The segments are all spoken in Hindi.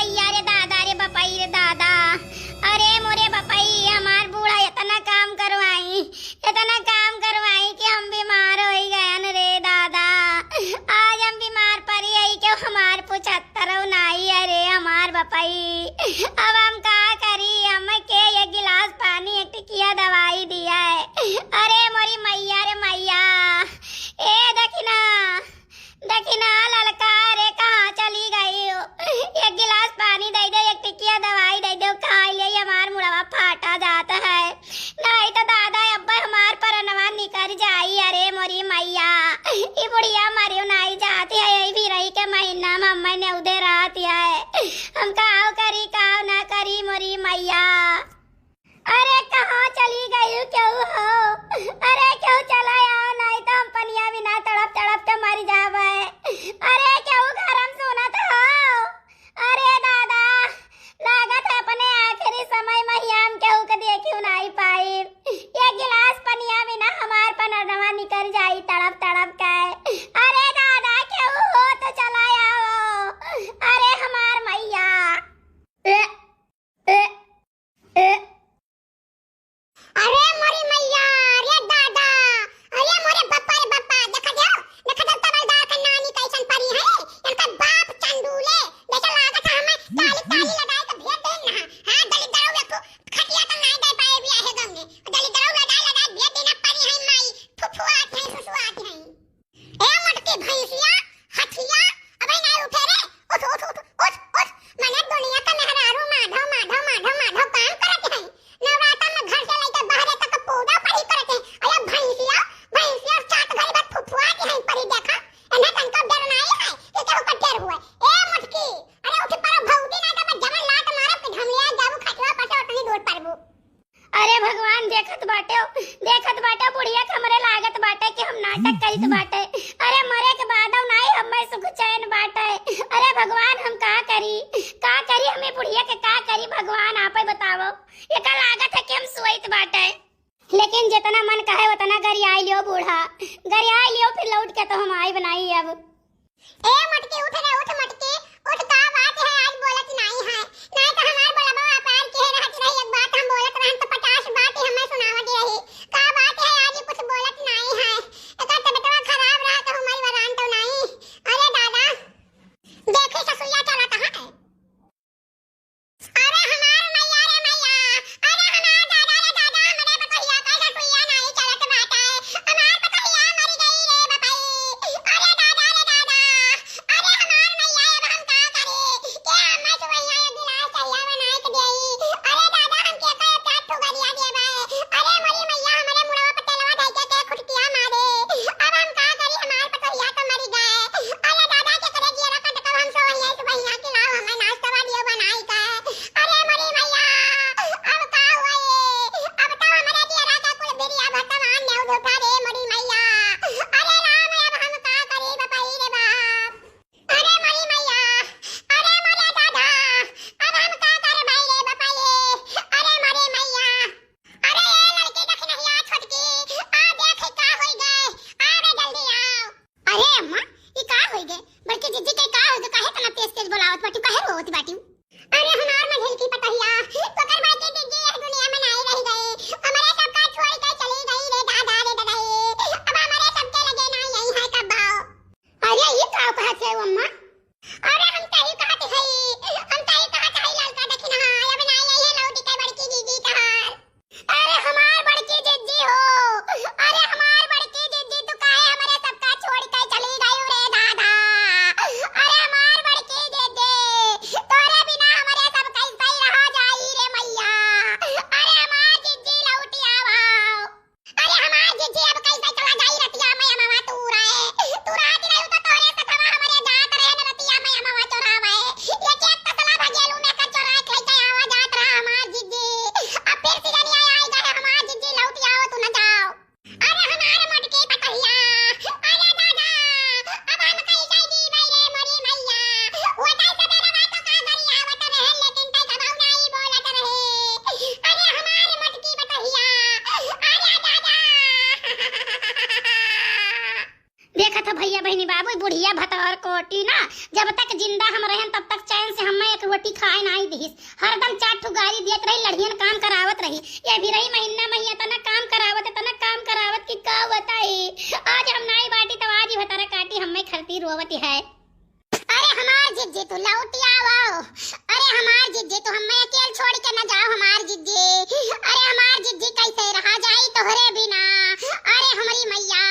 मैया रे दादा रे बपाई रे दादा। अरे मोरे बपाई हमार बूढ़ा इतना काम करवाई कि हम बीमार हो गए न रे दादा। आज हम बीमार पड़ी है कि हमार 75 नहीं। अरे हमार बपाई अब हम का करी, हम के एक गिलास पानी एक टिकिया दवाई दिया है। अरे मोरी मैया रे मैया, ए दखिना दखिना ललका रे कहाँ चली गई हो? एक गिलास पानी दे दो, एक टिकिया दवाई दे दो, खा ले हमार मुड़वा फाटा जाता है, नहीं तो दादा अब्बा हमार परनवा निकल जाई। अरे मोरी मैया ये बुढ़िया मरियो नहीं जाती है, यही भी रही के महीना में अम्मा ने उधे रहती है। हम काव करी काव ना करी मोरी मैया। अरे कहाँ चली गई क्यों हो? अरे क्यों चला आओ, नहीं तो हम पनिया बिना तड़प तड़प के मर जावे। अरे क्यों घर हम सुनत हो? अरे दादा लागत है अपने आखिरी समय में ही हम केहू के देखियो नहीं पाई। एक गिलास पनिया बिना हमार पनरवा निकल जाई तड़प तड़प के। अरे दादा क्यों हो तो चला आओ। अरे हमार मैया अरे मोरी मैया रे दादा, अरे मोरे बप्पा रे बप्पा, देखा दो तबलदार का नानी कैसन परी है। इनका बाप चंदूले जैसा लागत है, हमें ताली लगाए तो भेज देना। हां दलित दरो को खटिया तो नहीं दे पाए भी आहे गंगे, दलित दरो लगाए भेज देना परी है। माई फुफुआत है फुसुआत है। ए मटकी भैंसिया हथिया अबे नहीं उठे रे, उठ मने दुनिया का मेहरारू माधव काम करत है। नवरात्र में घर से लेकर बाहर तक पूजा पड़ी करते हैं। अरे भैंसिया सात घर बाद फुफुआती है परी, देखा इन्हें तनका डर नहीं है कि केहू का डर हुआ। ए मटकी अरे उठ पर भौदी ना तो जमन लात मारे पे ढमलिया जाबू खटवा पर से उतनी दूर परबू। अरे भगवान देखत बाटे बुढ़िया हमरे लागत बाटे कि हम नाटक करित बाटे। अरे मरे के बाद नहीं हमें सुख चैन बाटे। अरे भगवान हम का करी हमें बुढ़िया के का करी, भगवान आप ही बताओ। ये का लागत है कि हम सोइत बाटे, लेकिन जितना मन कहे उतना गरियाई लियो बूढ़ा, गरियाई लियो फिर लौट के तो हम आई बनाई। अब ए मटकी उठ रे, उठ मटकी उठ, का बात है आज बोलत नहीं है? नहीं तो हमार बड़बा पैर के रहत रही, एक बात हम बोलत रहन तो 50 बात ही हमें सुनावत रही। का बात है आज कुछ बोलत नहीं है? एका तबीयत खराब रहा तो हमारी वरान तो नहीं। अरे दादा देखे ससुया चला कहां है? अरे हमार मैया रे मैया, अरे हमार दादा रे दादा, हमरे बकहिया का ससुया नहीं चलत बात है। हमार बकहिया मर गई रे बकई। अरे दादा रे दादा, अरे हमार मैया अब हम का करे? के हमें सुइया गिलास चाहिए बनाए के देई। अरे दादा हम के का प्याट तो गरिया देबे। अरे मोरी मैया हमरे मुड़वा पे तेलवा धइ के खुटकिया मारे। अब हम का करी, हमार बकहिया तो मर गए। अरे दादा के करे जिया रखत कब हम सोइया सुइया खिलाओ, हमें नाश्ता दियो बनाई का। अरे मोरी मैया अब का हुए? अब तो हमरे दिया का कुल बिरिया भगवान ने उठा रे मोरी मैया। अरे राम अब हम का करे बपाई रे बाप। अरे मोरी मैया, अरे मोरे दादा अब हम का करे भाई रे बपाई। अरे मोरी मैया, अरे ये लड़की देख नहीं आ छोटकी, आ देख का होई गए, आ रे जल्दी आओ। अरे अम्मा ई का होई गए? बड़की जीजी के का होई गए? काहे तना तेज बोलावत बाटी, काहे रोवत बाटी? अरे हमार में ढेल की पतहिया तो कर बाटी दीदी इस दुनिया में नहीं रह गई, हमारे सब का छोड़ के चली गई रे दादा रे दादाई। अब हमारे सब के लगे नहीं यही है कब आओ। अरे ये का कहत है अम्मा? अरे हम कहीं कहत है, हम कहीं कहत है लड़का देखना अब नहीं यही है लौटी के बड़की दीदी कहार। अरे हमार बड़की दीदी हो, अरे हमार बड़की दीदी तो काहे हमारे सब का छोड़ के चली गई रे दादा। अरे हमार बड़की दीदी तोरे रोटी खाए नहीं दिहिस, हरदम चार ठो गाली दियत रही, लड़ियन काम करावत रही। ये भी रही महीना महीना तना काम करावत कि का बताई। आज हम नहीं बाटी तो आज ही भतारा काटी हमें खरती रोवती है। अरे हमार जिज्जे तो लौटी आओ, अरे हमार जिज्जे तो हमें अकेले छोड़ के न जाओ हमार जिज्जे। अरे हमार जिज्जे कैसे रहा जाई तोहरे बिना। अरे हमारी मैया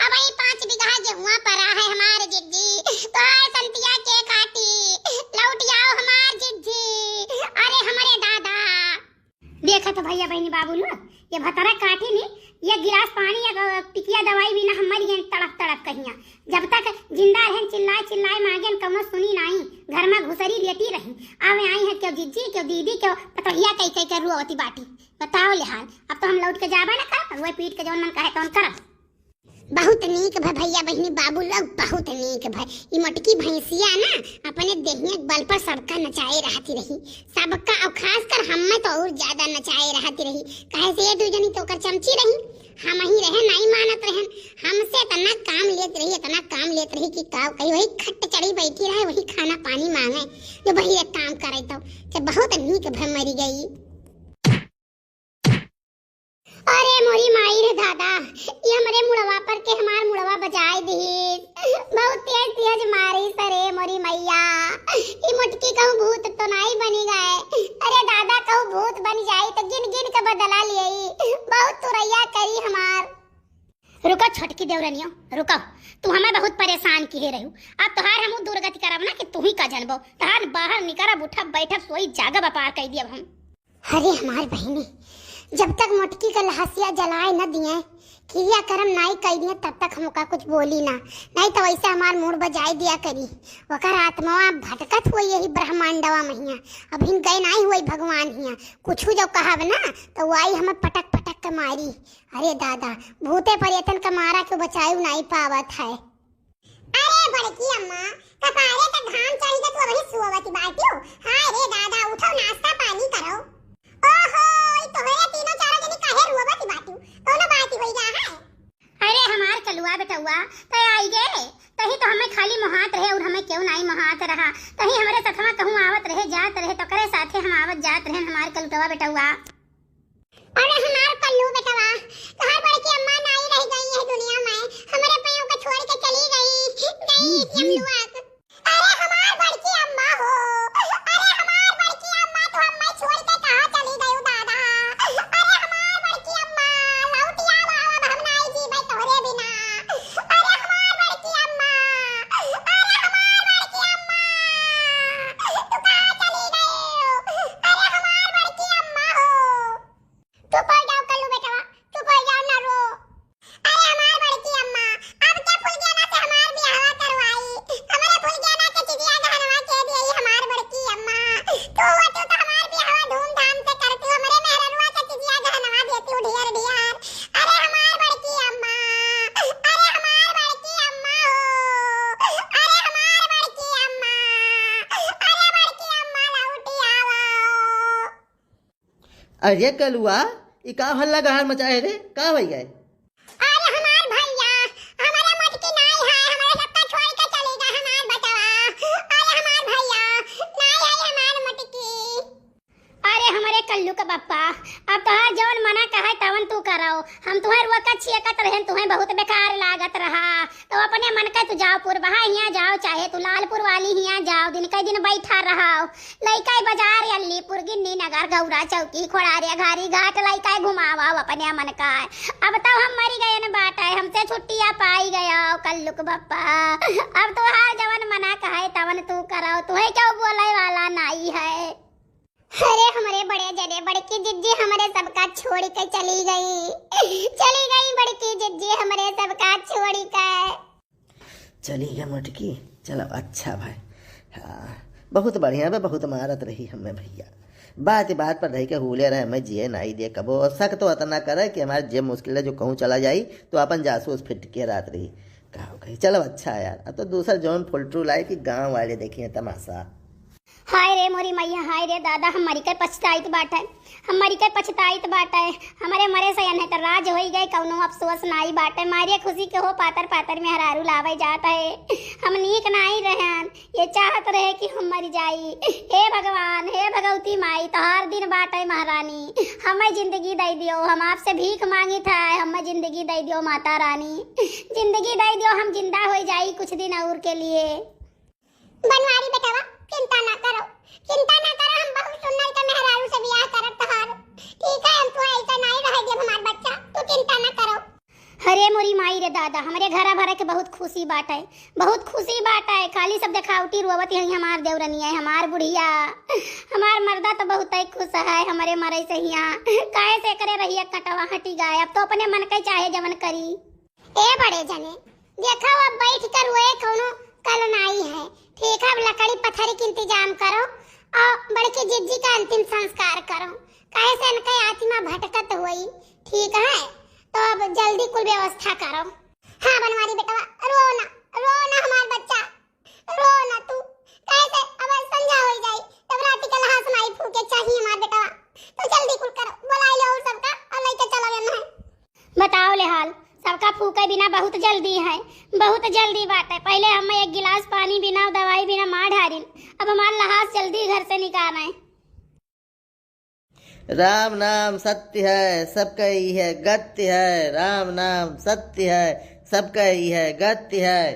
अब ही 5 बीघा गेहूं पड़ा है हमार जिज्जी, तो आए संतिया के काटी लौटी आओ हमार जिज्जी। अरे हमारे दादा देखा तो भैया बहनी बाबू लो ये भतारा काटी नहीं, ये गिलास पानी या टिकिया दवाई भी ना हमारी ये तड़प तड़प कहिया। जब तक जिंदा रहन चिल्लाए मांगे कम सुनी नहीं, घर में घुसरी लेती रही। आवे आई है क्यों जिज्जी क्यों दीदी क्यों पतोहिया कैसे कर रुआवती बाटी बताओ ले हाल। अब तो हम लौट के जाबा ना कर, वो पीट के जौन मन कहे तौन कर। बहुत नीक भाई भैया बहनी बाबू लोग, बहुत नीक भाई। ये मटकी भैंसिया ना अपने देहिया बल पर सबका नचाए रहती रही, सबका और खास कर हमें तो और ज्यादा नचाए रहती रही। कहे से ये दू जनी तो कर चमची रही, हम ही रहे नहीं मानत रहन, हमसे इतना काम लेत रही कि का कही वही खट चढ़ी बैठी रहे, वही खाना पानी मांगे जो वही एक काम करे तो बहुत नीक भाई मरी गई। अरे मोरी माई रे दादा, ये हमारे मुड़वा पर के हमार मुड़वा बजाए दी, बहुत तेज मारी सरे मोरी मैया। ये मुटकी कहूँ भूत तो नहीं बनी गए, अरे दादा कहूँ भूत बन जाई तो गिन के बदला लियई, बहुत तुरैया करी हमार। रुको छोटकी देवरनियो रुको, तू हमें बहुत परेशान किए रहू। अब तोहार हम दुर्गति करब ना कि तू ही का जनबो, तोहार बाहर निकरब उठब बैठब सोई जागब अपार कह दियब हम। अरे हमार बहनी जब तक मटकी का लहसिया जलाए न दिए क्रिया कर्म नहीं कर दिए तब तक हमका कुछ बोली ना, नहीं तो वैसे हमार मूड बजाई दिया करी। वकर आत्मा भटकत हुई यही ब्रह्मांडवा महिया, अब हिन गए नहीं हुई भगवान हिया, कुछ जो कहब ना तो वही हमें पटक के मारी। अरे दादा भूते पर्यटन का मारा क्यों बचायू नहीं पावत है। अरे बड़की अम्मा कपारे का घाम चढ़ी तो वही सुवती बाटियो। हाय रे दादा उठो नाश्ता पानी करो। ओहो तो है तीनों चारों जनी काहे रुवती बाटियो, कोनो बात होई जा है। अरे हमार कलुआ बेटुआ तय आई गे, तही तो हमें खाली मोहात रहे और हमें क्यों नहीं मोहात रहा, तही हमरे सथवा कहूं आवत रहे जात रहे तो करे साथे हम आवत जात रहे हमार कलुआ बेटुआ। अरे हमार कल्लू बेटवा कहां बड़की अम्मा नहीं रह गई है दुनिया में, हमारे पैयों को छोड़ के चली गई यमलुआ। अरे हमार बड़की अम्मा हो, अरे हमार बड़की अम्मा तो हमें छोड़ के कहां चली गई दादा। अरे हमार बड़की अम्मा लौटिया बाबा हम नहीं जी भाई तोहरे बिना। अरे हमार बड़की अम्मा, अरे हमार बड़की अम्मा तू कहां चली गई। अरे हमार बड़की अम्मा हो, तू पड़ जाओ कल्लू बेटवा, तू पड़ जाओ ना रो। अरे हमार बड़की अम्मा अब क्या भूल गया ना से हमार ब्याह करवाई, हमारे भूल गया ना के चिड़िया घरवा के दिए हमार बड़की अम्मा। तो हमार ब्याह धूमधाम से करती हो, हमारे मेहरनुआ के चिड़िया घरवा देती हो ढेर ढेर। अरे हमार बड़की अम्मा, अरे हमार बड़की अम्मा हो, अरे हमार बड़की अम्मा, अरे बड़की अम्मा लौटी आओ। अरे कलुआ ई का हल्ला गहार मचाए रे, का भई गए। अरे हमार भैया हमारे मटकी नहीं है, हमारे सबका छोड़ के चले गए हमार बचवा। अरे हमार भैया नहीं है हमार मटकी। अरे हमारे कल्लू का पप्पा अब तो जौन मना कहे तवन तू कराओ, हम तुम्हारे वक्त छियकत रहन तुम्हें बहुत बेकार लागत रहा, तो अपने मन का तू जाओ पुरबहा हिया जाओ चाहे तू लालपुर वाली हिया जाओ, दिन कई दिन बैठा रहाओ। लइकाई बाजार अलीपुर गिन्नी नगर गौरा चौकी खोड़ारिया घारी घाट लइकाई घुमावाओ अपने मन का। अब तो हम मरी गए न बाटा है, हमसे छुट्टियां पाई गया कल्लू के पप्पा। अब तो हर जवन मना कहे तवन तू कराओ, तुम्हें क्यों बोले वाला नहीं है। अरे हमारे बड़े जने बड़की जिज्जी हमारे सबका छोड़ के चली गई बड़की जिज्जी हमारे सबका छोड़ के चली गया मटकी, चलो अच्छा भाई। हाँ बहुत बढ़िया बे, बहुत मारत रही हमें भैया, बात पर रह के हुले रहे हमें जिए नहीं दिए कबो। शक तो इतना करे कि हमारे जे मुश्किल है जो कहूँ चला जाई तो अपन जासूस फिट के रात रही कहा कही। चलो अच्छा यार, अब तो दूसरा जौन फुलटू लाए कि गाँव वाले देखिए तमाशा। हाय रे रे मोरी मैया, हाय रे दादा, हम मरी के पछताइत बाटे, हम मरी के पछताइत बाटे। हमारे मरे से नहीं तो राज हो गए, कौनो अफसोस नाई बाटे। मारिए खुशी के हो पातर पातर में हरारू लावे जाता है। हम नीक नहीं रहन, ये चाहत रहे कि हम मर जाई। हे भगवान, हे भगवती माई, तोहार दिन बाटे महारानी, हमें जिंदगी दे दियो। हम आपसे भीख मांगी था, हमें जिंदगी दे दियो माता रानी, जिंदगी दे दियो, हम जिंदा हो जाई कुछ दिन और के लिए। बनवारी बेटवा, चिंता ना करो, चिंता ना करो, हम बहुत सुंदर के मेहरारू से ब्याह करब तोहार। ठीक है, हम तो ऐसा नहीं रह देब हमार बच्चा, तू चिंता ना करो। हरे मोरी माई रे दादा, हमारे घरा भरे के बहुत खुशी बात है, बहुत खुशी बात है। खाली सब देखावटी रोवत है हमार देवरनी है, हमार बुढ़िया, हमार मर्दा तो बहुत ही खुश है हमारे मरे से हिया। काहे से करे रहिए कटवा हटी गाय, अब तो अपने मन के चाहे जवन करी। ए बड़े जने देखो, अब बैठ कर रोए कौनो कल नाई है। ठीक है, अब लकड़ी पत्थर के इंतजाम करो और बड़की जिज्जी का अंतिम संस्कार करो। काहे से इनका आत्मा भटकत हुई। ठीक है, तो अब जल्दी कुल व्यवस्था करो। हाँ बनवारी बेटवा, रोना रोना हमार बच्चा, रोना तू। कैसे अब संध्या हो जाई, तब रात के लहास माई फूके चाहिए हमार बेटवा, तो जल्दी कुल करो। बुला लो और सबका और लेके चलो ना। बताओ ले हाल, सबका फूके बिना बहुत जल्दी है, बहुत जल्दी बात है। पहले हम एक गिलास पानी बिना दवाई बिना मार ढारिन, अब हमार लहास जल्दी घर से निकालना है। राम नाम सत्य है, सबका ही है गत्य है। राम नाम सत्य है, सबका ही है गत्य है।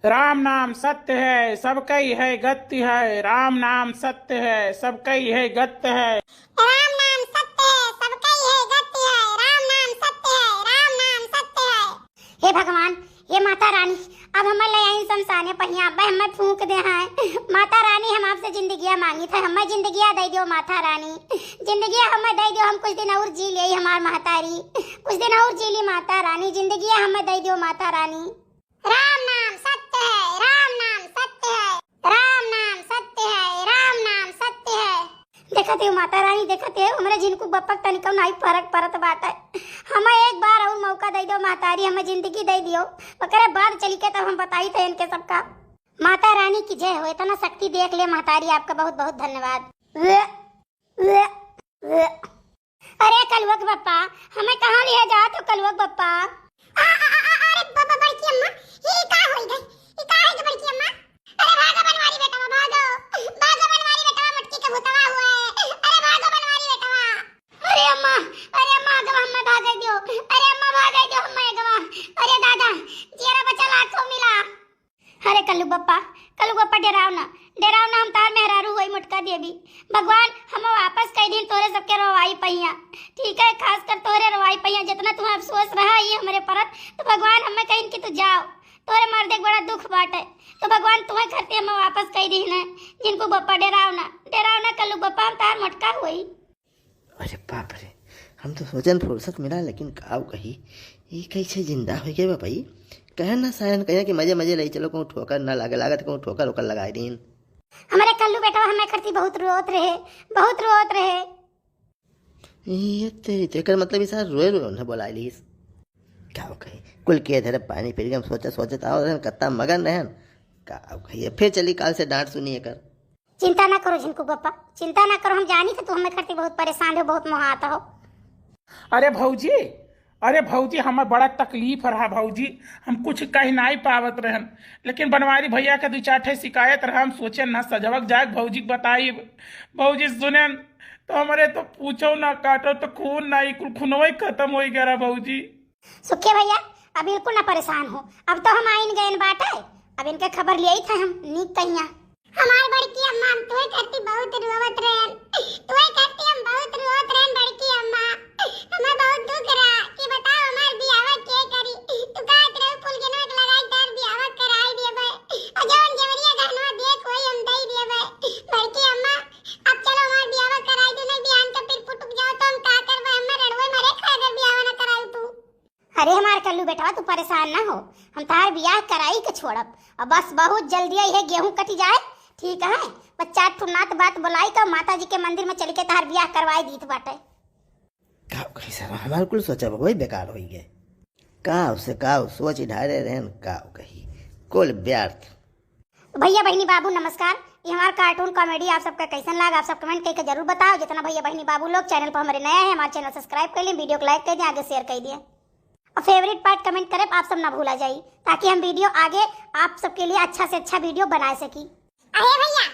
राम नाम सत्य है, सबका ही है गत्य है। राम नाम सत्य है, सबका ही है गत्य है। राम नाम सत्य है, सबका ही है गत्य है। राम नाम सत्य है, राम नाम सत्य है। हे भगवान, हे माता रानी, अब हमें ले आई शमशाने पहिया, अब हमें फूंक दे हैं। माता रानी, हम आपसे जिंदगियां मांगी था, हमें जिंदगियां दे दियो माता रानी, जिंदगियां हमें दे दियो। हम कुछ दिन और जी ले हमार महतारी, कुछ दिन और जी ली माता रानी, जिंदगियां हमें दे दियो माता रानी। राम नाम सत्य है, राम नाम सत्य है, राम नाम सत्य है, राम नाम सत्य है। देखते हो माता रानी, देखते हो हमारे जिनको बपक तनिको नहीं फर्क पड़त बात है। हमें एक बार और मौका दे दो मातारी, हमें जिंदगी दे दियो, ओकरे बाद चली के तब हम बताई थे इनके सबका। माता रानी की जय हो, इतना शक्ति देख ले मातारी, आपका बहुत बहुत धन्यवाद। अरे कलुवक बप्पा, हमें कहाँ लिया जा तो कलुवक बप्पा। अरे बाबा बड़की अम्मा, ये का होई गई, ये का है बड़की अम्मा। अरे भागो बनवारी बेटा, भागो भागो बनवारी बेटा, मटकी का भूतवा हुआ है। अरे भागो बनवारी बेटा। अरे अम्मा, अरे अम्मा गवा, हमें भाग दियो, अरे अम्मा भाग दियो, हमें गवा। अरे दादा जेरा बच्चा लाखों मिला। अरे कल्लू बप्पा डराव ना, हम तार मेहरारू होई मुटका देवी। भगवान हम वापस कई दिन तोरे सबके रोवाई पहिया। ठीक है, खास कर तोरे रोवाई पहिया, जितना तुम्हें अफसोस रहा ये हमारे परत, तो भगवान हमें कहीं कि तू जाओ, तोरे मर्दे के बड़ा दुख बाटे, तो भगवान तुम्हें करते हम वापस कई दिन है। जिनको बप्पा डराव ना कल्लू बप्पा, हम तार मुटका हुई। अरे बाप रे, हम तो सोचन फुर्सत मिला, लेकिन काव कही ये कैसे जिंदा हो गए भाई। कहे ना सायन कहे कि मजे मजे ले चलो, कहूँ ठोकर ना लागे, लागत कहूँ ठोकर ओकर लगाई दिन। हमारे कल्लू बेटा हमें करती बहुत रोत रहे, बहुत रोत रहे। ये तेरी तेकर मतलब इस रोए रोए उन्हें बोला लीस काव कही। कुल के धरे पानी पी गए, सोचत आओ रहन, कत्ता मगन रहन। काव कही फिर चली काल से डांट सुनिए कर। चिंता ना करो झिनको बप्पा, चिंता ना करो, हम जानी थे तू हमें करती बहुत परेशान हो, बहुत मोहात हो। अरे भौजी हमें बड़ा तकलीफ रहा भौजी, हम कुछ कह नहीं पावत रहन, लेकिन बनवारी भैया के दो चार ठे शिकायत रहा, हम सोचे ना सजवक जाए भौजी बताई। भौजी सुने तो हमारे तो पूछो ना काटो तो खून नहीं, कुल खूनवा ही खत्म हो गया भौजी। सुखे भैया अब बिल्कुल ना परेशान हो, अब तो हम आइन गए बात है, अब इनके खबर ले ही था हम नीक कहिया। हमार बड़की अम्मा हम तुहे करती बहुत रोवत रहन, तुहे करती हम बहुत रोवत रहन बड़की अम्मा। हमें बहुत दुख रहा कि बताओ हमार बियाह के करी, तू कहत रहे फूल के नोट लगाई तार बियाह कराई देबे, और जवन जेवरिया गहना देख होई हम दई देबे। बड़की अम्मा अब चलो हमार बियाह कराई दे, नहीं बियान के फिर फुटक जाओ तो हम का करबे, हमें रड़वे मरे खा अगर बियाह ना कराई तू। अरे हमार कल्लू बेटा तू परेशान ना हो, हम तार बियाह कराई के छोड़ब, और बस बहुत जल्दी है गेहूं कटी जाए, ठीक है। बच्चा ठुनात बात बुलाई तो माता जी के मंदिर में चल के तार बियाह करवाई दीत बाटे। का कही सर हमारे कुल सोचा वही बेकार हो गए, काव से काव सोच ढारे रहन, काव कही कुल व्यर्थ। भैया बहनी बाबू नमस्कार, ये हमारा कार्टून कॉमेडी आप सबका कैसन लगा, आप सब कमेंट करके जरूर बताओ। जितना भैया बहनी बाबू लोग चैनल पर हमारे नया है, हमारे चैनल सब्सक्राइब कर लें, वीडियो को लाइक कर दें, आगे शेयर कर दिए और फेवरेट पार्ट कमेंट करें, आप सब ना भूला जाइए, ताकि हम वीडियो आगे आप सबके लिए अच्छा से अच्छा वीडियो बना सकी। अरे भैया